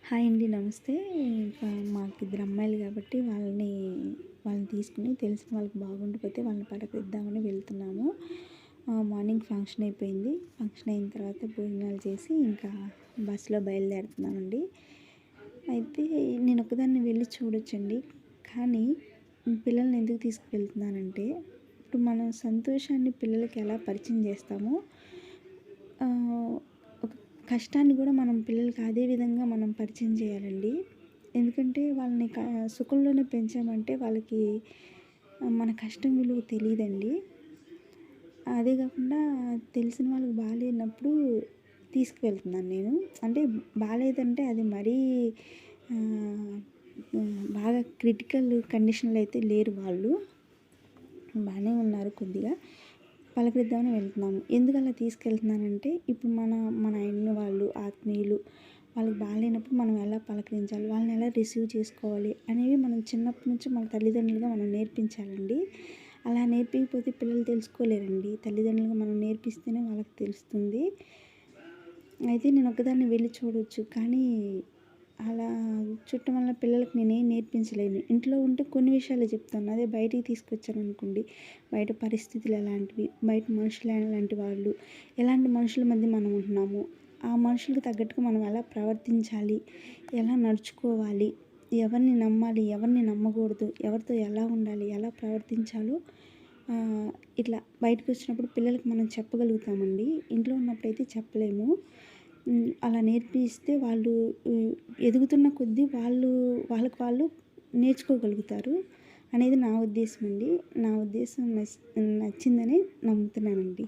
Hi అండి. నమస్తే. ఇంకా మాకిద్దరు అమ్మాయిలు కాబట్టి వాళ్ళని తీసుకొని తెలిసిన వాళ్ళకి బాగుండకపోతే వాళ్ళని పలకరిద్దామని వెళ్తున్నాము. మార్నింగ్ ఫంక్షన్ అయిపోయింది. ఫంక్షన్ అయిన తర్వాత భోజనాలు చేసి ఇంకా బస్సులో బయలుదేరుతున్నామండి. అయితే నేను ఒక్కదాన్ని వెళ్ళి చూడొచ్చండి. కానీ పిల్లల్ని ఎందుకు తీసుకువెళ్తున్నానంటే, ఇప్పుడు మన సంతోషాన్ని పిల్లలకి ఎలా పరిచయం చేస్తామో ఒక కష్టాన్ని కూడా మనం పిల్లలకి అదే విధంగా మనం పరిచయం చేయాలండి. ఎందుకంటే వాళ్ళని సుఖంలోనే పెంచామంటే వాళ్ళకి మన కష్టం విలువ తెలీదండి. అదే కాకుండా తెలిసిన వాళ్ళకి బాలేనప్పుడు తీసుకువెళ్తున్నాను నేను. అంటే బాలేదంటే అది మరీ బాగా క్రిటికల్ కండిషన్‌లో అయితే లేరు వాళ్ళు. బానే ఉన్నారు కొద్దిగా. పలకరిద్దామని వెళ్తున్నాము. ఎందుకలా తీసుకెళ్తున్నానంటే, ఇప్పుడు మన ఆయన్న వాళ్ళు, ఆత్మీయులు వాళ్ళకి బాలేనప్పుడు మనం ఎలా పలకరించాలి, వాళ్ళని ఎలా రిసీవ్ చేసుకోవాలి అనేవి మనం చిన్నప్పటి నుంచి మన తల్లిదండ్రులుగా మనం నేర్పించాలండి. అలా నేర్పియకపోతే పిల్లలు తెలుసుకోలేరండి. తల్లిదండ్రులుగా మనం నేర్పిస్తేనే వాళ్ళకి తెలుస్తుంది. అయితే నేను ఒక్కదాన్ని వెళ్ళి చూడొచ్చు. కానీ అలా చుట్టం వల్ల పిల్లలకి నేనేం నేర్పించలేను. ఇంట్లో ఉంటే కొన్ని విషయాలే చెప్తాను. అదే బయటికి తీసుకొచ్చాననుకోండి, బయట పరిస్థితులు ఎలాంటివి, బయట మనుషులు ఎలాంటి వాళ్ళు, ఎలాంటి మనుషుల మధ్య మనం ఉంటున్నాము, ఆ మనుషులకు తగ్గట్టుగా మనం ఎలా ప్రవర్తించాలి, ఎలా నడుచుకోవాలి, ఎవరిని నమ్మాలి, ఎవరిని నమ్మకూడదు, ఎవరితో ఎలా ఉండాలి, ఎలా ప్రవర్తించాలో ఇట్లా బయటకు వచ్చినప్పుడు పిల్లలకి మనం చెప్పగలుగుతామండి. ఇంట్లో ఉన్నప్పుడైతే చెప్పలేము. అలా నేర్పిస్తే వాళ్ళు ఎదుగుతున్న కొద్దీ వాళ్ళకి వాళ్ళు నేర్చుకోగలుగుతారు అనేది నా ఉద్దేశం అండి. నా ఉద్దేశం నచ్చిందని నమ్ముతున్నానండి.